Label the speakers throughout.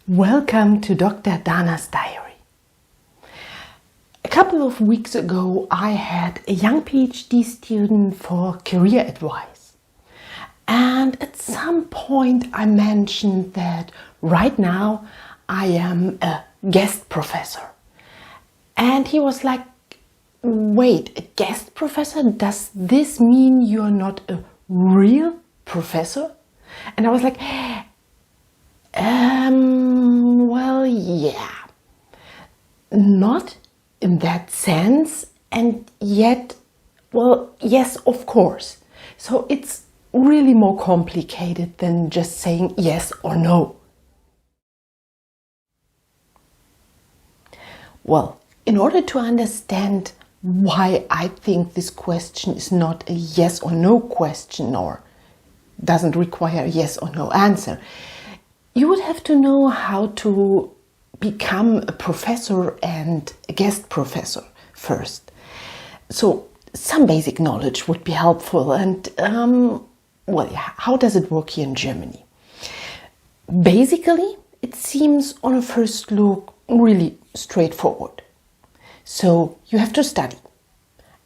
Speaker 1: Welcome to Dr. Dana's Diary. A couple of weeks ago, I had a young PhD student for career advice. And at some point, I mentioned that right now I am a guest professor. And he was like, wait, a guest professor? Does this mean you're not a real professor? And I was like, well, yeah, not in that sense, and yet, well, yes, of course. So it's really more complicated than just saying yes or no. Well, in order to understand why I think this question is not a yes or no question or doesn't require a yes or no answer, you would have to know how to become a professor and a guest professor first. So some basic knowledge would be helpful. And how does it work here in Germany? Basically, it seems on a first look really straightforward. So you have to study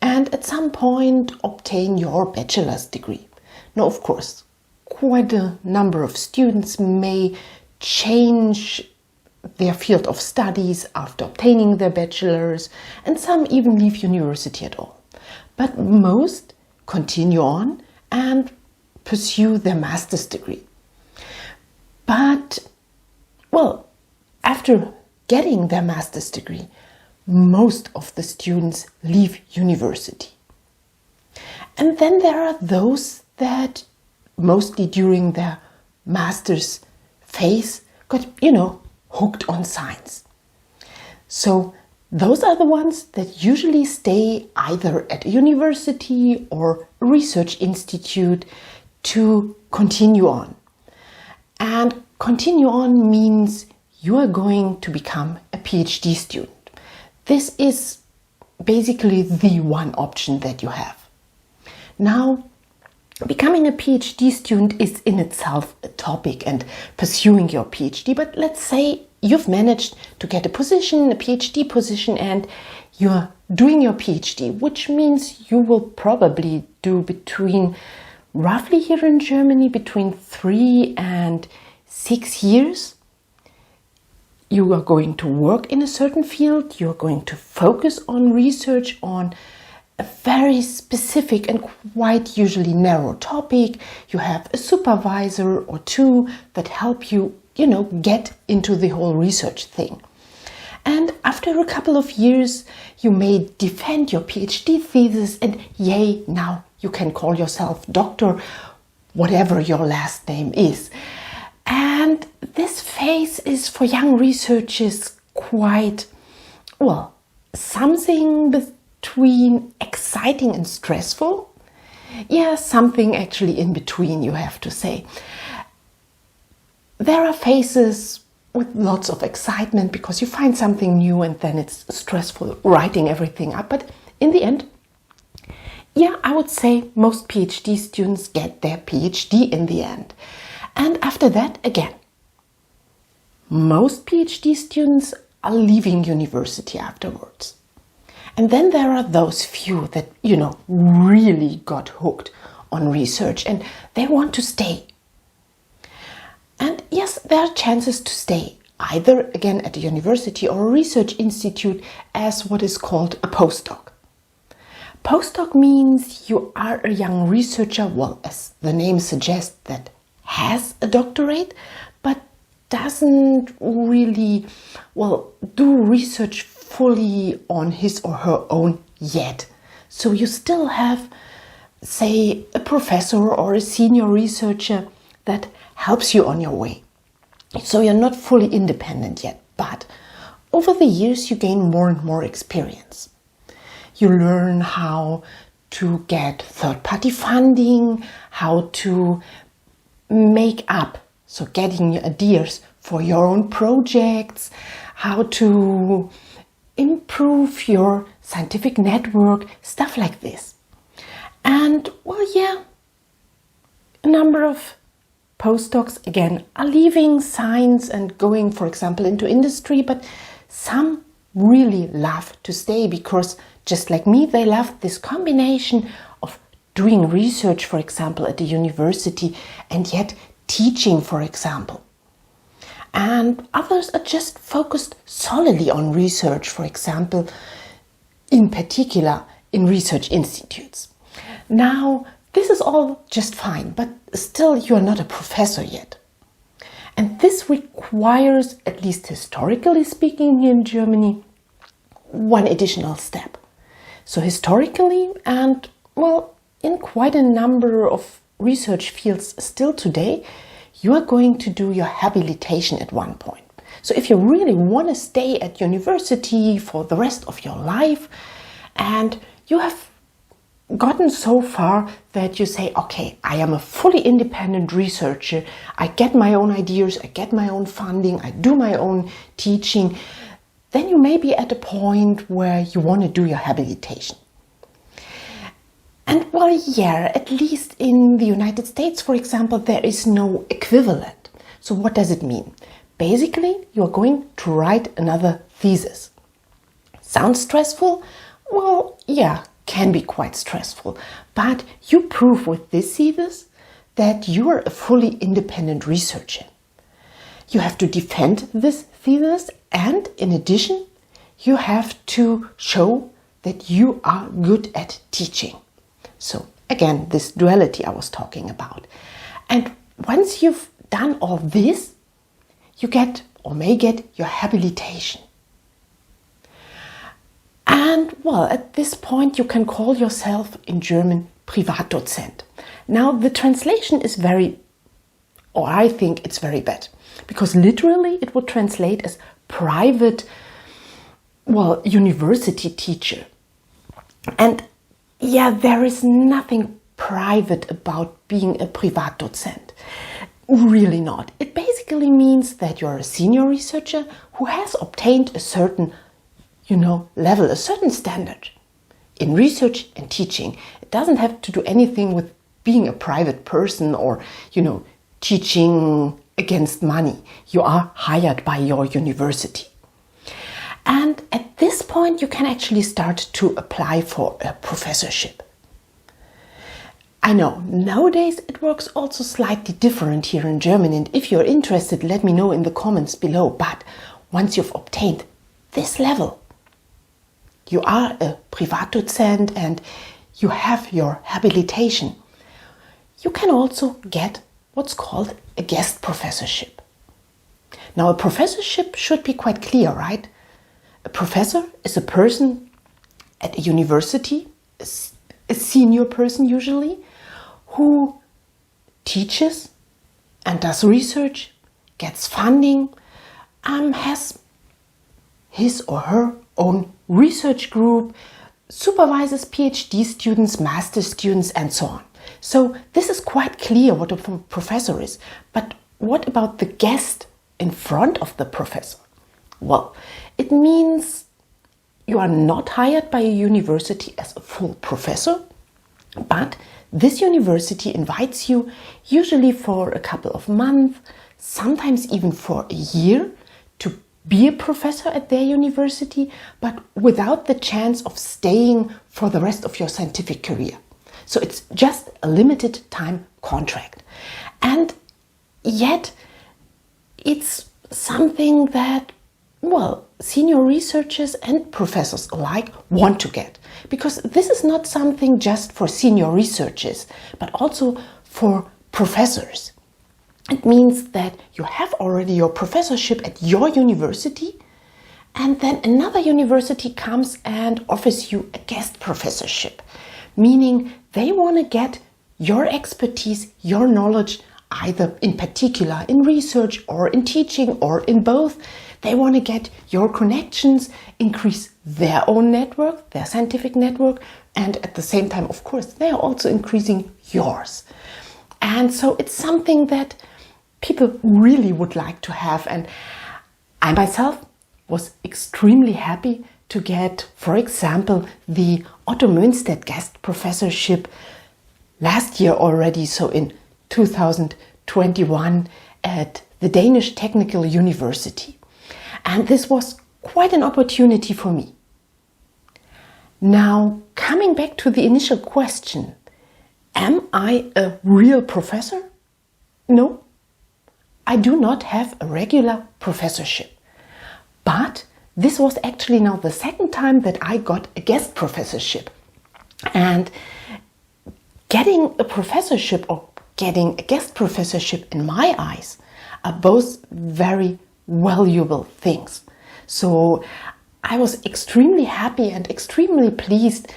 Speaker 1: and at some point obtain your bachelor's degree. Now, of course, quite a number of students may change their field of studies after obtaining their bachelor's, and some even leave university at all. But most continue on and pursue their master's degree. But, well, after getting their master's degree, most of the students leave university. And then there are those that mostly during their master's phase got, hooked on science. So those are the ones that usually stay either at a university or a research institute to continue on. And continue on means you are going to become a PhD student. This is basically the one option that you have. Now, becoming a PhD student is in itself a topic and pursuing your PhD, but let's say you've managed to get a position, a PhD position, and you're doing your PhD, which means you will probably do roughly here in Germany, between 3 and 6 years. You are going to work in a certain field, you're going to focus on research on a very specific and quite usually narrow topic. You have a supervisor or two that help you, get into the whole research thing. And after a couple of years, you may defend your PhD thesis and yay, now you can call yourself doctor, whatever your last name is. And this phase is for young researchers quite, something between exciting and stressful. Yeah, something actually in between, you have to say. There are phases with lots of excitement because you find something new and then it's stressful writing everything up. But in the end, I would say most PhD students get their PhD in the end. And after that, again, most PhD students are leaving university afterwards. And then there are those few that, really got hooked on research and they want to stay. And yes, there are chances to stay, either again at a university or a research institute as what is called a postdoc. Postdoc means you are a young researcher, as the name suggests, that has a doctorate, but doesn't really, do research fully on his or her own yet. So you still have, say, a professor or a senior researcher that helps you on your way. So you're not fully independent yet, but over the years you gain more and more experience. You learn how to get third-party funding, how to make up, so getting ideas for your own projects, how to improve your scientific network, stuff like this. And a number of postdocs, again, are leaving science and going, for example, into industry, but some really love to stay because, just like me, they love this combination of doing research, for example, at the university and yet teaching, for example. And others are just focused solely on research, for example, in particular in research institutes. Now, this is all just fine, but still you are not a professor yet. And this requires, at least historically speaking here in Germany, one additional step. So historically and, well, in quite a number of research fields still today, you are going to do your habilitation at one point. So if you really want to stay at university for the rest of your life and you have gotten so far that you say, okay, I am a fully independent researcher, I get my own ideas, I get my own funding, I do my own teaching, then you may be at a point where you want to do your habilitation. And well, yeah, at least in the United States, for example, there is no equivalent. So what does it mean? Basically, you're going to write another thesis. Sounds stressful? Well, yeah, can be quite stressful. But you prove with this thesis that you are a fully independent researcher. You have to defend this thesis, and in addition, you have to show that you are good at teaching. So again, this duality I was talking about. And once you've done all this, you get or may get your habilitation. And well, at this point you can call yourself in German Privatdozent. Now the translation is I think it's very bad, because literally it would translate as private, university teacher. And yeah, there is nothing private about being a Privatdozent. Really not. It basically means that you're a senior researcher who has obtained a certain level, a certain standard in research and teaching. It doesn't have to do anything with being a private person or, teaching against money. You are hired by your university. And at this point, you can actually start to apply for a professorship. I know, nowadays it works also slightly different here in Germany. And if you're interested, let me know in the comments below. But once you've obtained this level, you are a Privatdozent and you have your habilitation, you can also get what's called a guest professorship. Now, a professorship should be quite clear, right? A professor is a person at a university, a senior person usually, who teaches and does research, gets funding, has his or her own research group, supervises PhD students, master students, and so on. So this is quite clear what a professor is. But what about the guest in front of the professor? Well, it means you are not hired by a university as a full professor, but this university invites you usually for a couple of months, sometimes even for a year, to be a professor at their university, but without the chance of staying for the rest of your scientific career. So it's just a limited time contract. And yet it's something that, senior researchers and professors alike want to get. Because this is not something just for senior researchers, but also for professors. It means that you have already your professorship at your university, and then another university comes and offers you a guest professorship, meaning they want to get your expertise, your knowledge, either in particular in research or in teaching or in both. They want to get your connections, increase their own network, their scientific network, and at the same time, of course, they are also increasing yours. And so it's something that people really would like to have. And I myself was extremely happy to get, for example, the Otto Mönstedt guest professorship last year already, so in 2020. 21 at the Danish Technical University. And this was quite an opportunity for me. Now, coming back to the initial question, am I a real professor? No, I do not have a regular professorship. But this was actually now the second time that I got a guest professorship. And getting a professorship or getting a guest professorship in my eyes are both very valuable things. So I was extremely happy and extremely pleased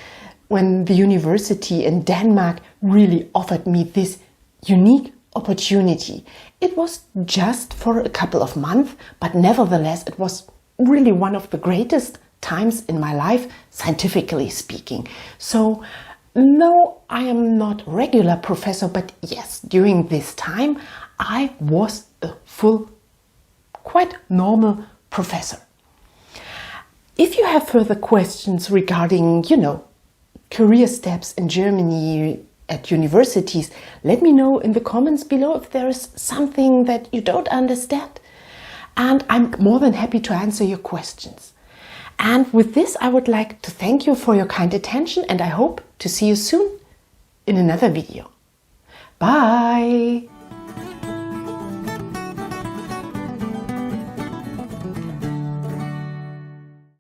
Speaker 1: when the university in Denmark really offered me this unique opportunity. It was just for a couple of months, but nevertheless it was really one of the greatest times in my life, scientifically speaking. So no, I am not a regular professor, but yes, during this time I was a full, quite normal professor. If you have further questions regarding, career steps in Germany at universities, let me know in the comments below if there is something that you don't understand. And I'm more than happy to answer your questions. And with this, I would like to thank you for your kind attention, and I hope to see you soon in another video. Bye!